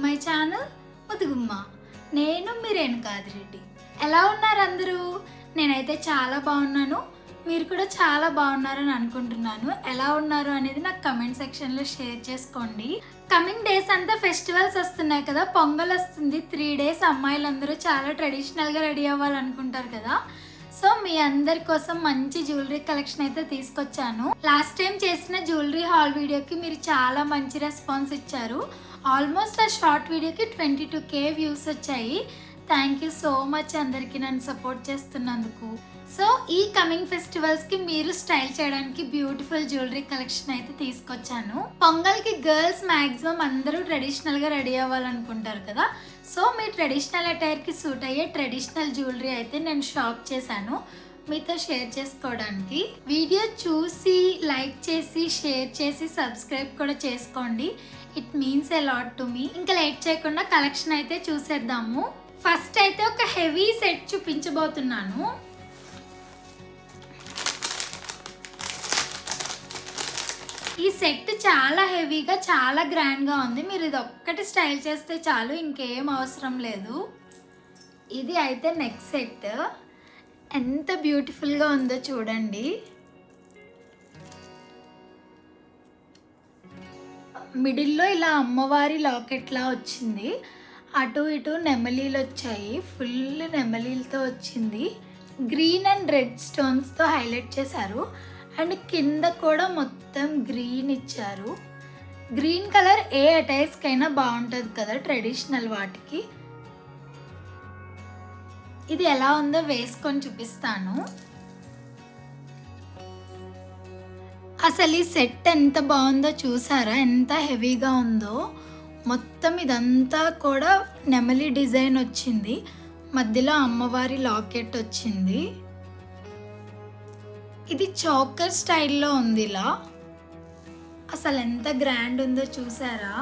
My channel ముదుగుమ్మ. నేను మీ రేణుకాదిరెడ్డి. ఎలా ఉన్నారు అందరూ? నేనైతే చాలా బాగున్నాను. మీరు కూడా చాలా బాగున్నారని అనుకుంటున్నాను. ఎలా ఉన్నారు అనేది నాకు కమెంట్ సెక్షన్లో షేర్ చేసుకోండి. కమింగ్ డేస్ అంతా ఫెస్టివల్స్ వస్తున్నాయి కదా, పొంగల్ వస్తుంది. 3 days అమ్మాయిలందరూ చాలా ట్రెడిషనల్గా రెడీ అవ్వాలనుకుంటారు కదా. సో మీ అందరి కోసం మంచి జ్యువెలరీ కలెక్షన్ అయితే తీసుకొచ్చాను. లాస్ట్ టైం చేసిన జ్యువెలరీ హాల్ వీడియోకి మీరు చాలా మంచి రెస్పాన్స్ ఇచ్చారు. ఆల్మోస్ట్ ఆ షార్ట్ వీడియోకి 22K వ్యూస్ వచ్చాయి. థ్యాంక్ యూ సో మచ్ అందరికీ నన్ను సపోర్ట్ చేస్తున్నందుకు. సో ఈ కమింగ్ ఫెస్టివల్స్కి మీరు స్టైల్ చేయడానికి బ్యూటిఫుల్ జ్యువెలరీ కలెక్షన్ అయితే తీసుకొచ్చాను. పొంగల్కి గర్ల్స్ మ్యాక్సిమం అందరూ ట్రెడిషనల్గా రెడీ అవ్వాలనుకుంటారు కదా. సో మీ ట్రెడిషనల్ అటైర్కి సూట్ అయ్యే ట్రెడిషనల్ జ్యువెలరీ అయితే నేను షాప్ చేశాను మీతో షేర్ చేసుకోవడానికి. వీడియో చూసి లైక్ చేసి షేర్ చేసి సబ్స్క్రైబ్ కూడా చేసుకోండి. It means a lot to me. ఇంకా లేట్ చేయకుండా కలెక్షన్ అయితే చూసేద్దాము. ఫస్ట్ అయితే ఒక హెవీ సెట్ చూపించబోతున్నాను. ఈ సెట్ చాలా హెవీగా చాలా గ్రాండ్గా ఉంది. మీరు ఇది ఒక్కటి స్టైల్ చేస్తే చాలు, ఇంకేం అవసరం లేదు. ఇది అయితే నెక్ సెట్ ఎంత బ్యూటిఫుల్గా ఉందో చూడండి. మిడిల్లో ఇలా అమ్మవారి లాకెట్లా వచ్చింది. అటు ఇటు నెమలీలు వచ్చాయి. ఫుల్ నెమలీలతో వచ్చింది. గ్రీన్ అండ్ రెడ్ స్టోన్స్తో హైలైట్ చేశారు. అండ్ కింద కూడా మొత్తం గ్రీన్ ఇచ్చారు. గ్రీన్ కలర్ ఏ అటైర్స్కైనా బాగుంటుంది కదా ట్రెడిషనల్ వాటికి. ఇది ఎలా ఉందో వేసుకొని చూపిస్తాను. అసలు ఈ సెట్ ఎంత బాగుందో చూసారా, ఎంత హెవీగా ఉందో. మొత్తం ఇదంతా కూడా నెమలి డిజైన్ వచ్చింది. మధ్యలో అమ్మవారి లాకెట్ వచ్చింది. ఇది చోకర్ స్టైల్లో ఉంది. ఇలా అసలు ఎంత గ్రాండ్ ఉందో చూసారా.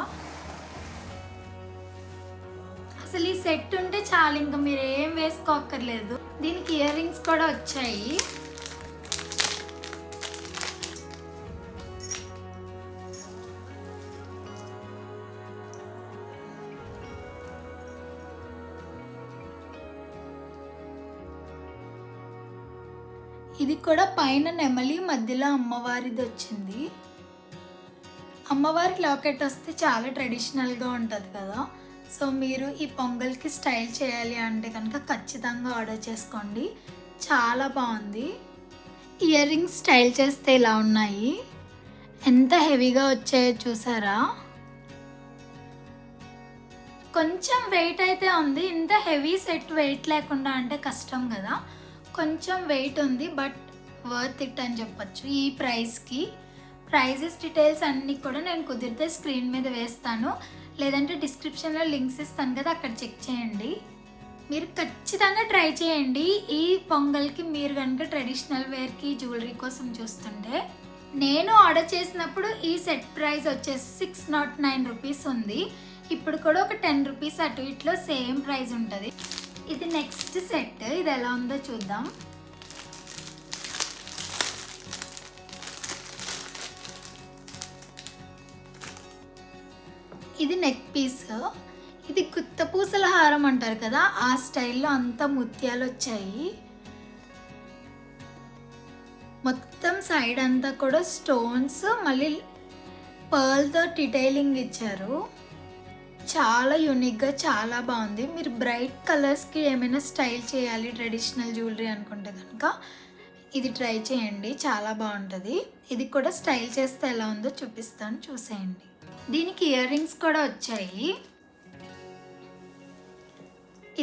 అసలు ఈ సెట్ ఉంటే చాలు, ఇంకా మీరు ఏం వేసుకోక్కర్లేదు. దీనికి ఇయర్ రింగ్స్ కూడా వచ్చాయి. ఇది కూడా పైన నెమలి మధ్యలో అమ్మవారిది వచ్చింది. అమ్మవారి లాకెట్ వస్తే చాలా ట్రెడిషనల్గా ఉంటుంది కదా. సో మీరు ఈ పొంగల్కి స్టైల్ చేయాలి అంటే కనుక ఖచ్చితంగా ఆర్డర్ చేసుకోండి. చాలా బాగుంది. ఇయర్ రింగ్స్ స్టైల్ చేస్తే ఇలా ఉన్నాయి. ఎంత హెవీగా వచ్చాయో చూసారా. కొంచెం వెయిట్ అయితే ఉంది. ఇంత హెవీ సెట్ వెయిట్ లేకుండా అంటే కష్టం కదా. కొంచెం వెయిట్ ఉంది, బట్ వర్త్ ఇట్ అని చెప్పచ్చు ఈ ప్రైస్కి. ప్రైజెస్ డీటెయిల్స్ అన్నీ కూడా నేను కుదిరితే స్క్రీన్ మీద వేస్తాను, లేదంటే డిస్క్రిప్షన్లో లింక్స్ ఇస్తాను కదా, అక్కడ చెక్ చేయండి. మీరు ఖచ్చితంగా ట్రై చేయండి. ఈ పొంగల్కి మీరు కనుక ట్రెడిషనల్ వేర్కి జ్యువెలరీ కోసం చూస్తుంటే. నేను ఆర్డర్ చేసినప్పుడు ఈ సెట్ ప్రైస్ వచ్చేసి 609 రూపీస్ ఉంది. ఇప్పుడు కూడా ఒక 10 రూపీస్ అటు ఇట్లో సేమ్ ప్రైస్ ఉంటుంది. ఇది నెక్స్ట్ సెట్. ఇది ఎలా ఉందో చూద్దాం. ఇది నెక్ పీస్. ఇది గుత్త పూసల హారం అంటారు కదా, ఆ స్టైల్లో అంతా ముత్యాలు వచ్చాయి. మొత్తం సైడ్ అంతా కూడా స్టోన్స్, మళ్ళీ పర్ల్తో డీటెయిలింగ్ ఇచ్చారు. చాలా యూనిక్గా చాలా బాగుంది. మీరు బ్రైట్ కలర్స్కి ఏమైనా స్టైల్ చేయాలి ట్రెడిషనల్ జ్యువెలరీ అనుకుంటే కనుక ఇది ట్రై చేయండి, చాలా బాగుంటుంది. ఇది కూడా స్టైల్ చేస్తే ఎలా ఉందో చూపిస్తాను, చూసేయండి. దీనికి ఇయర్ రింగ్స్ కూడా వచ్చాయి.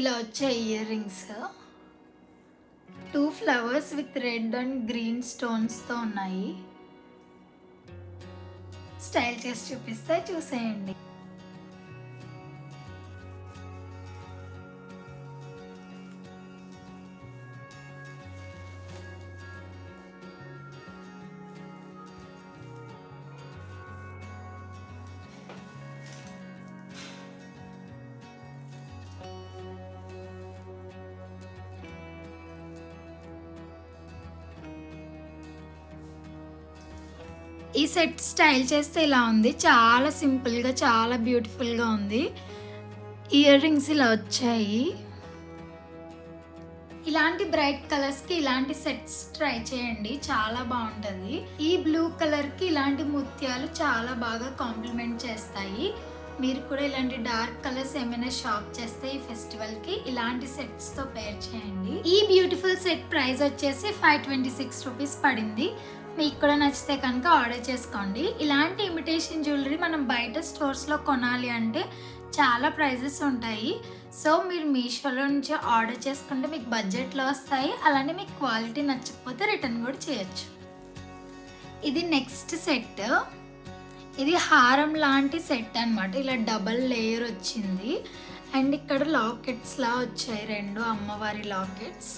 ఇలా వచ్చాయి ear rings. 2 flowers with red and green స్టోన్స్తో ఉన్నాయి. స్టైల్ చేసి చూపిస్తే చూసేయండి. ఈ సెట్ స్టైల్ చేస్తే ఇలా ఉంది. చాలా సింపుల్గా చాలా బ్యూటిఫుల్గా ఉంది. ఇయర్ రింగ్స్ ఇలా వచ్చాయి. ఇలాంటి బ్రైట్ కలర్స్కి ఇలాంటి సెట్స్ ట్రై చేయండి, చాలా బాగుంటుంది. ఈ బ్లూ కలర్కి ఇలాంటి ముత్యాలు చాలా బాగా కాంప్లిమెంట్ చేస్తాయి. మీరు కూడా ఇలాంటి డార్క్ కలర్స్ ఏమైనా షాప్ చేస్తే ఈ ఫెస్టివల్కి ఇలాంటి సెట్స్తో పేర్ చేయండి. ఈ బ్యూటిఫుల్ సెట్ ప్రైస్ వచ్చేసి 526 రూపీస్ పడింది. మీకు కూడా నచ్చితే కనుక ఆర్డర్ చేసుకోండి. ఇలాంటి ఇమిటేషన్ జ్యువెలరీ మనం బయట స్టోర్స్లో కొనాలి అంటే చాలా ప్రైజెస్ ఉంటాయి. సో మీరు మీషోలో నుంచి ఆర్డర్ చేసుకుంటే మీకు బడ్జెట్లో వస్తాయి. అలానే మీకు క్వాలిటీ నచ్చకపోతే రిటర్న్ కూడా చేయొచ్చు. ఇది నెక్స్ట్ సెట్. ఇది హారం లాంటి సెట్ అనమాట. ఇలా డబల్ లేయర్ వచ్చింది. అండ్ ఇక్కడ లాకెట్స్లా వచ్చాయి, 2 అమ్మవారి లాకెట్స్.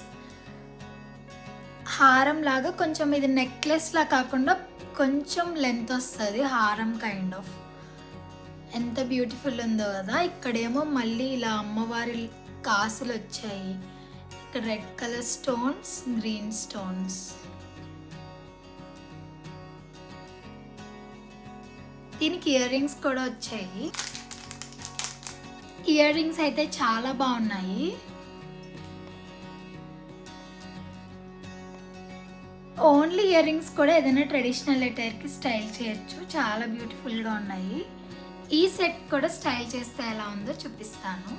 హారం లాగా కొంచెం ఇది నెక్లెస్లా కాకుండా కొంచెం లెంత్ వస్తుంది, హారం కైండ్ ఆఫ్. ఎంత బ్యూటిఫుల్ ఉందో కదా. ఇక్కడేమో మళ్ళీ ఇలా అమ్మవారి కాసులు వచ్చాయి. ఇక్కడ red colour stones, green stones. దీనికి ఇయర్ రింగ్స్ కూడా వచ్చాయి. ఇయర్ రింగ్స్ అయితే చాలా బాగున్నాయి. ఓన్లీ ఇయర్ రింగ్స్ కూడా ఏదైనా ట్రెడిషనల్ అటైర్కి స్టైల్ చేయొచ్చు, చాలా బ్యూటిఫుల్గా ఉన్నాయి. ఈ సెట్ కూడా స్టైల్ చేస్తే ఎలా ఉందో చూపిస్తాను.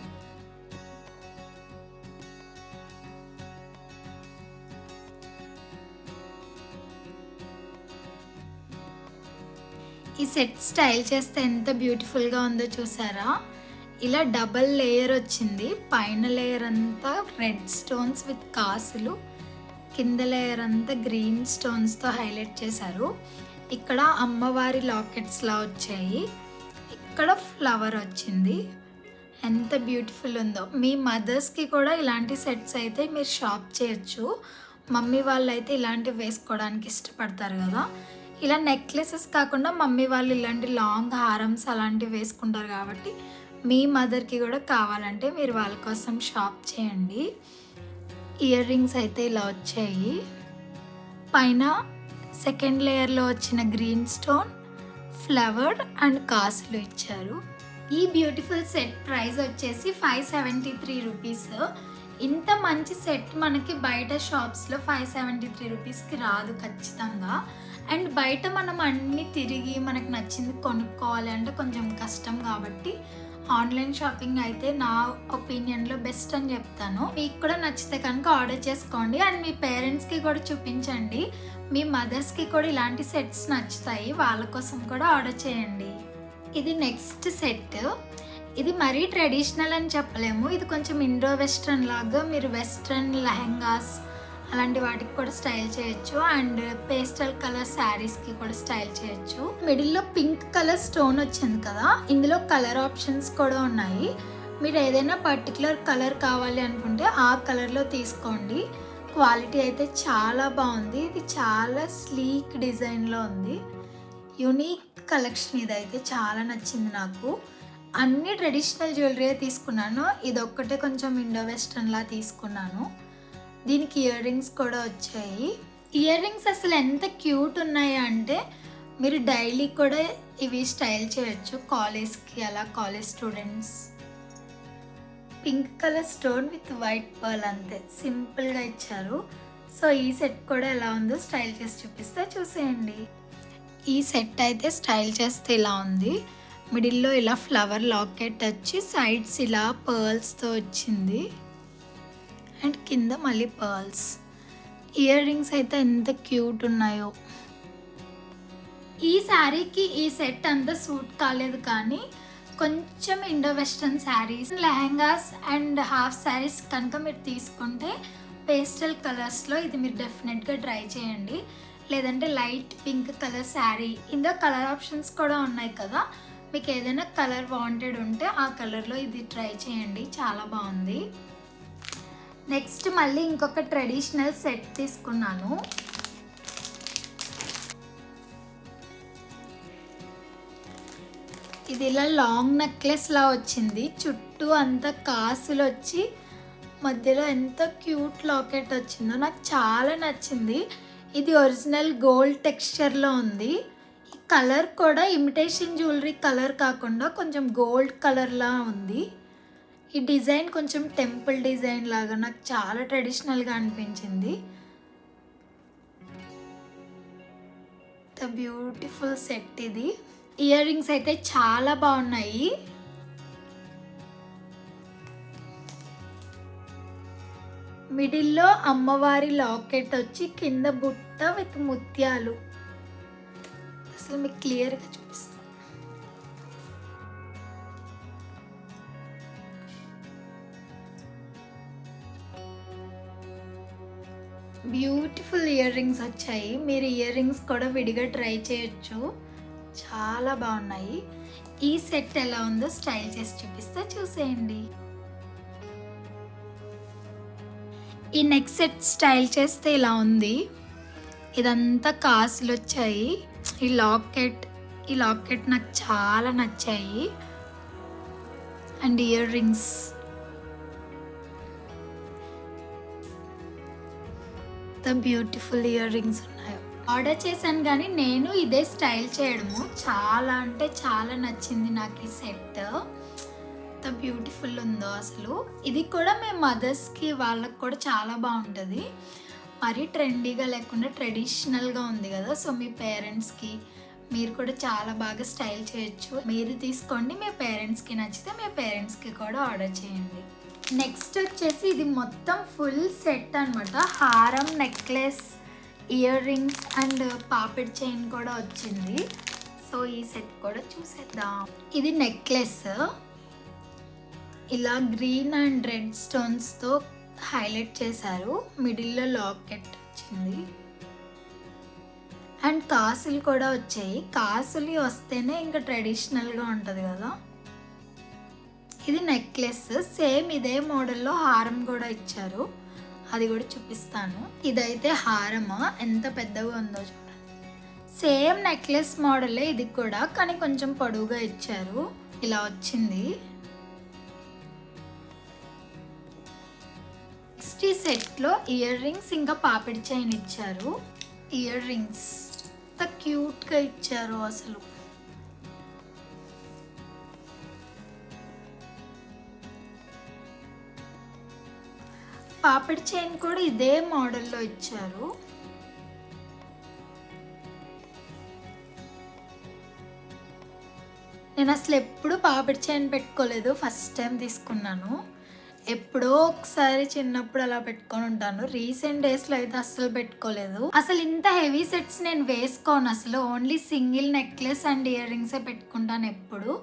ఈ సెట్ స్టైల్ చేస్తే ఎంత బ్యూటిఫుల్గా ఉందో చూసారా. ఇలా డబల్ లేయర్ వచ్చింది. పైన లేయర్ అంతా రెడ్ స్టోన్స్ విత్ కాసులు, కింద లేయర్ అంతా గ్రీన్ స్టోన్స్తో హైలైట్ చేశారు. ఇక్కడ అమ్మవారి లాకెట్స్లా వచ్చాయి. ఇక్కడ ఫ్లవర్ వచ్చింది. ఎంత బ్యూటిఫుల్ ఉందో. మీ మదర్స్కి కూడా ఇలాంటి సెట్స్ అయితే మీరు షాప్ చేయొచ్చు. మమ్మీ వాళ్ళు అయితే ఇలాంటివి వేసుకోవడానికి ఇష్టపడతారు కదా. ఇలా నెక్లెసెస్ కాకుండా మమ్మీ వాళ్ళు ఇలాంటి లాంగ్ హారమ్స్ అలాంటివి వేసుకుంటారు కాబట్టి మీ మదర్కి కూడా కావాలంటే మీరు వాళ్ళ కోసం షాప్ చేయండి. ఇయర్ రింగ్స్ అయితే ఇలా వచ్చాయి. పైన సెకండ్ లేయర్లో వచ్చిన గ్రీన్ స్టోన్, ఫ్లవర్ అండ్ కాసులు ఇచ్చారు. ఈ బ్యూటిఫుల్ సెట్ ప్రైస్ వచ్చేసి 573 రూపీస్. ఇంత మంచి సెట్ మనకి బయట షాప్స్లో 573 రూపీస్కి రాదు ఖచ్చితంగా. అండ్ బయట మనం అన్నీ తిరిగి మనకు నచ్చింది కొనుక్కోవాలి అంటే కొంచెం కష్టం కాబట్టి ఆన్లైన్ షాపింగ్ అయితే నా ఒపీనియన్లో బెస్ట్ అని చెప్తాను. మీకు కూడా నచ్చితే కనుక ఆర్డర్ చేసుకోండి. అండ్ మీ పేరెంట్స్కి కూడా చూపించండి. మీ మదర్స్కి కూడా ఇలాంటి సెట్స్ నచ్చుతాయి, వాళ్ళ కోసం కూడా ఆర్డర్ చేయండి. ఇది నెక్స్ట్ సెట్. ఇది మరీ ట్రెడిషనల్ అని చెప్పలేము. ఇది కొంచెం ఇండో వెస్ట్రన్ లాగా మీరు వెస్ట్రన్ లెహెంగాస్ అలాంటి వాటికి కూడా స్టైల్ చేయొచ్చు. అండ్ పేస్టల్ కలర్ శారీస్కి కూడా స్టైల్ చేయొచ్చు. మిడిల్లో పింక్ కలర్ స్టోన్ వచ్చింది కదా. ఇందులో కలర్ ఆప్షన్స్ కూడా ఉన్నాయి. మీరు ఏదైనా పర్టికులర్ కలర్ కావాలి అనుకుంటే ఆ కలర్లో తీసుకోండి. క్వాలిటీ అయితే చాలా బాగుంది. ఇది చాలా స్లీక్ డిజైన్లో ఉంది. Unique collection. ఇదైతే చాలా నచ్చింది నాకు. అన్ని ట్రెడిషనల్ జ్యువెలరీ తీసుకున్నాను. ఇదొక్కటే కొంచెం ఇండో వెస్ట్రన్లా తీసుకున్నాను. దీనికి ఇయర్ రింగ్స్ కూడా వచ్చాయి. ఇయర్ రింగ్స్ అసలు ఎంత క్యూట్ ఉన్నాయి అంటే మీరు డైలీ కూడా ఇవి స్టైల్ చేయొచ్చు. కాలేజ్కి అలా, college students. Pink colour stone with white pearl, అంతే సింపుల్గా ఇచ్చారు. సో ఈ సెట్ కూడా ఎలా ఉందో స్టైల్ చేసి చూపిస్తే చూసేయండి. ఈ సెట్ అయితే స్టైల్ చేస్తే ఇలా ఉంది. మిడిల్లో ఇలా ఫ్లవర్ లాకెట్ వచ్చి సైడ్స్ ఇలా పర్ల్స్తో వచ్చింది. అండ్ కింద మళ్ళీ పర్ల్స్. ఇయర్ రింగ్స్ అయితే ఎంత క్యూట్ ఉన్నాయో. ఈ శారీకి ఈ సెట్ అంతా సూట్ కాలేదు, కానీ కొంచెం Indo western saris, lehengas and half saris కనుక మీరు తీసుకుంటే పేస్టల్ కలర్స్లో ఇది మీరు డెఫినెట్గా ట్రై చేయండి. లేదంటే లైట్ పింక్ కలర్ శారీ, ఇందులో కలర్ ఆప్షన్స్ కూడా ఉన్నాయి కదా. మీకు ఏదైనా కలర్ వాంటెడ్ ఉంటే ఆ కలర్లో ఇది ట్రై చేయండి, చాలా బాగుంది. నెక్స్ట్ మళ్ళీ ఇంకొక ట్రెడిషనల్ సెట్ తీసుకున్నాను. ఇది ఇలా లాంగ్ నెక్లెస్లా వచ్చింది. చుట్టూ అంతా కాసులు వచ్చి మధ్యలో ఎంత క్యూట్ లాకెట్ వచ్చిందో నాకు చాలా నచ్చింది. ఇది ఒరిజినల్ గోల్డ్ టెక్స్చర్లో ఉంది. ఈ కలర్ కూడా ఇమిటేషన్ జ్యువెలరీ కలర్ కాకుండా కొంచెం గోల్డ్ కలర్లా ఉంది. ఈ డిజైన్ కొంచెం టెంపుల్ డిజైన్ లాగా నాకు చాలా ట్రెడిషనల్గా అనిపించింది. ద బ్యూటిఫుల్ సెట్ ఇది. ఇయర్ రింగ్స్ అయితే చాలా బాగున్నాయి. మిడిల్లో అమ్మవారి లాకెట్ వచ్చి కింద బుట్ట విత్ ముత్యాలు. అసలు మీకు క్లియర్గా చూపిస్తాను. బ్యూటిఫుల్ ఇయర్ రింగ్స్ వచ్చాయి. మీరు ఇయర్ రింగ్స్ కూడా విడిగా ట్రై చేయొచ్చు, చాలా బాగున్నాయి. ఈ సెట్ ఎలా ఉందో స్టైల్ చేసి చూపిస్తే చూసేయండి. ఈ నెక్ సెట్ స్టైల్ చేస్తే ఇలా ఉంది. ఇదంతా కాసులు వచ్చాయి. ఈ లాకెట్ నాకు చాలా నచ్చాయి. And ear rings beautiful ear rings ఉన్నాయి. ఆర్డర్ చేశాను కానీ నేను ఇదే స్టైల్ చేయడము చాలా అంటే చాలా నచ్చింది నాకు ఈ సెట్. ఎంత బ్యూటిఫుల్ ఉందో అసలు. ఇది కూడా మేము మదర్స్కి వాళ్ళకి కూడా చాలా బాగుంటుంది. మరీ ట్రెండీగా లేకుండా ట్రెడిషనల్గా ఉంది కదా. సో మీ పేరెంట్స్కి మీరు కూడా చాలా బాగా స్టైల్ చేయొచ్చు. మీరు తీసుకోండి, మీ పేరెంట్స్కి నచ్చితే మీ పేరెంట్స్కి కూడా ఆర్డర్ చేయండి. నెక్స్ట్ వచ్చేసి ఇది మొత్తం ఫుల్ సెట్ అనమాట. హారం, నెక్లెస్, ఇయర్ రింగ్స్ అండ్ పాపిడ్ చైన్ కూడా వచ్చింది. సో ఈ సెట్ కూడా చూసేద్దాం. ఇది నెక్లెస్ ఇలా గ్రీన్ అండ్ రెడ్ స్టోన్స్తో హైలైట్ చేశారు. మిడిల్లో లాకెట్ వచ్చింది అండ్ కాసులు కూడా వచ్చాయి. కాసులు వస్తేనే ఇంకా ట్రెడిషనల్గా ఉంటుంది కదా. ఇది నెక్లెస్, సేమ్ ఇదే మోడల్లో హారం కూడా ఇచ్చారు, అది కూడా చూపిస్తాను. ఇదైతే హారమా ఎంత పెద్దగా ఉందో చూడండి. సేమ్ నెక్లెస్ మోడలే ఇది కూడా, కానీ కొంచెం పొడవుగా ఇచ్చారు. ఇలా వచ్చింది. నెక్స్ట్ ఈ సెట్లో ఇయర్ రింగ్స్ ఇంకా పాపిడి చైన్ ఇచ్చారు. ఇయర్ రింగ్స్ ఎంత క్యూట్గా ఇచ్చారు అసలు. పాపిడి చైన్ కూడా ఇదే మోడల్లో ఇచ్చారు. నేను అసలు ఎప్పుడు పాపిడి చైన్ పెట్టుకోలేదు, ఫస్ట్ టైం తీసుకున్నాను. ఎప్పుడో ఒకసారి చిన్నప్పుడు అలా పెట్టుకొని ఉంటాను. రీసెంట్ డేస్లో అయితే అస్సలు పెట్టుకోలేదు. అసలు ఇంత హెవీ సెట్స్ నేను వేసుకోను అసలు. Only single necklace and ear రింగ్సే పెట్టుకుంటాను ఎప్పుడు.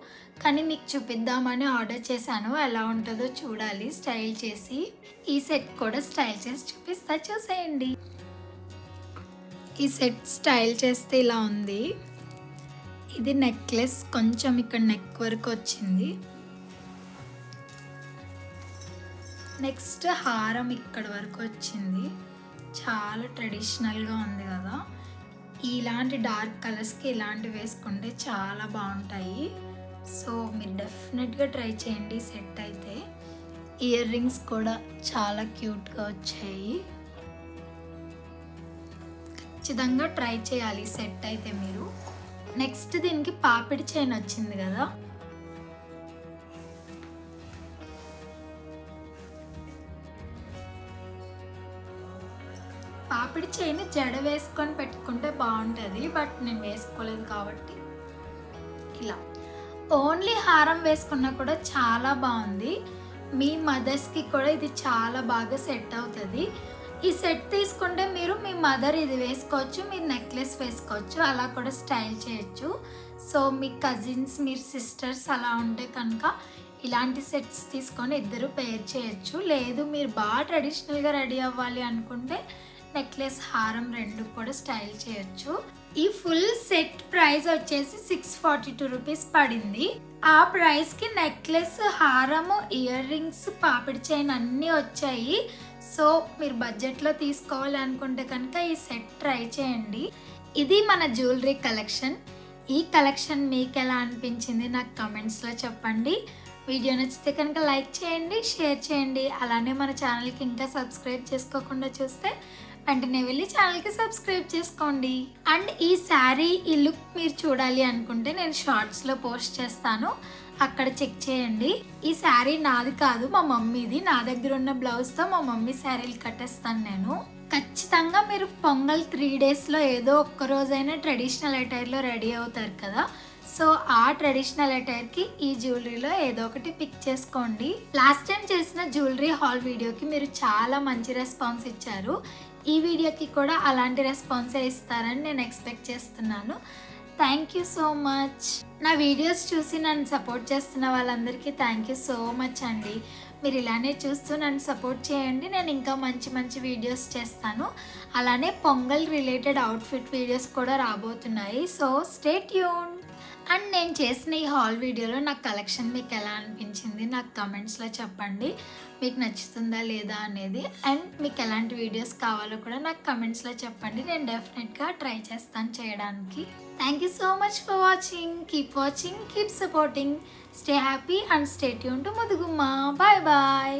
కానీ మీకు చూపిద్దామని ఆర్డర్ చేశాను. ఎలా ఉంటుందో చూడాలి స్టైల్ చేసి. ఈ సెట్ కూడా స్టైల్ చేసి చూపిస్తా, చూసేయండి. ఈ సెట్ స్టైల్ చేస్తే ఇలా ఉంది. ఇది నెక్లెస్ కొంచెం ఇక్కడ నెక్ వరకు వచ్చింది. నెక్స్ట్ హారం ఇక్కడ వరకు వచ్చింది. చాలా ట్రెడిషనల్గా ఉంది కదా. ఇలాంటి డార్క్ కలర్స్కి ఇలాంటివి వేసుకుంటే చాలా బాగుంటాయి. సో మీరు డెఫినెట్గా ట్రై చేయండి సెట్ అయితే. ఇయర్ రింగ్స్ కూడా చాలా క్యూట్గా వచ్చాయి. ఖచ్చితంగా ట్రై చేయాలి సెట్ అయితే మీరు. నెక్స్ట్ దీనికి పాపిడి చైన్ వచ్చింది కదా. పాపిడి చైన్ జడ వేసుకొని పెట్టుకుంటే బాగుంటుంది, బట్ నేను వేసుకోలేదు కాబట్టి ఇలా. ఓన్లీ హారం వేసుకున్నా కూడా చాలా బాగుంది. మీ మదర్స్కి కూడా ఇది చాలా బాగా సెట్ అవుతుంది. ఈ సెట్ తీసుకుంటే మీరు మీ మదర్ ఇది వేసుకోవచ్చు, మీరు నెక్లెస్ వేసుకోవచ్చు, అలా కూడా స్టైల్ చేయొచ్చు. సో మీ కజిన్స్, మీరు సిస్టర్స్ అలా ఉంటే కనుక ఇలాంటి సెట్స్ తీసుకొని ఇద్దరు పేర్ చేయొచ్చు. లేదు మీరు బాగా ట్రెడిషనల్గా రెడీ అవ్వాలి అనుకుంటే నెక్లెస్, హారం రెండు కూడా స్టైల్ చేయొచ్చు. ఈ ఫుల్ సెట్ ప్రైస్ వచ్చేసి 642 రూపీస్ పడింది. ఆ ప్రైస్కి నెక్లెస్, హారము, ఇయర్ రింగ్స్, పాపిడి చైన్ అన్నీ వచ్చాయి. సో మీరు బడ్జెట్లో తీసుకోవాలి అనుకుంటే కనుక ఈ సెట్ ట్రై చేయండి. ఇది మన జ్యువెలరీ కలెక్షన్. ఈ కలెక్షన్ మీకు ఎలా అనిపించింది నాకు కమెంట్స్లో చెప్పండి. వీడియో నచ్చితే కనుక లైక్ చేయండి, షేర్ చేయండి. అలానే మన ఛానల్కి ఇంకా సబ్స్క్రైబ్ చేసుకోకుండా చూస్తే వెంటనే వెళ్ళి ఛానల్కి సబ్స్క్రైబ్ చేసుకోండి. అండ్ ఈ శారీ, ఈ లుక్ మీరు చూడాలి అనుకుంటే నేను షార్ట్స్లో పోస్ట్ చేస్తాను. అక్కడ చెక్ చేయండి. ఈ శారీ నాది కాదు, మా మమ్మీది. నా దగ్గర ఉన్న బ్లౌజ్తో మా మమ్మీ శారీలు కట్టేస్తాను నేను. ఖచ్చితంగా మీరు పొంగల్ 3 డేస్లో ఏదో ఒక్క రోజైనా ట్రెడిషనల్ అటైర్లో రెడీ అవుతారు కదా. సో ఆ ట్రెడిషనల్ అటైర్కి ఈ జ్యువెలరీలో ఏదో ఒకటి పిక్ చేసుకోండి. లాస్ట్ టైం చేసిన జ్యువెలరీ హాల్ వీడియోకి మీరు చాలా మంచి రెస్పాన్స్ ఇచ్చారు. ఈ వీడియోకి కూడా అలాంటి రెస్పాన్సే ఇస్తారని నేను ఎక్స్పెక్ట్ చేస్తున్నాను. Thank you so much. నా వీడియోస్ చూసి నన్ను సపోర్ట్ చేస్తున్న వాళ్ళందరికీ థ్యాంక్ యూ సో మచ్ అండి. మీరు ఇలానే చూస్తూ నన్ను సపోర్ట్ చేయండి. నేను ఇంకా మంచి మంచి వీడియోస్ చేస్తాను. అలానే పొంగల్ రిలేటెడ్ అవుట్ఫిట్ వీడియోస్ కూడా రాబోతున్నాయి. So stay tune. అండ్ నేను చేసిన ఈ హాల్ వీడియోలో నాకు కలెక్షన్ మీకు ఎలా అనిపించింది నాకు కమెంట్స్లో చెప్పండి. మీకు నచ్చుతుందా లేదా అనేది. అండ్ మీకు ఎలాంటి వీడియోస్ కావాలో కూడా నాకు కమెంట్స్లో చెప్పండి. నేను డెఫినెట్గా ట్రై చేస్తాను చేయడానికి. Thank you so much for watching. Watching, keep supporting. Stay happy and stay tuned to Mudugumma. Bye bye.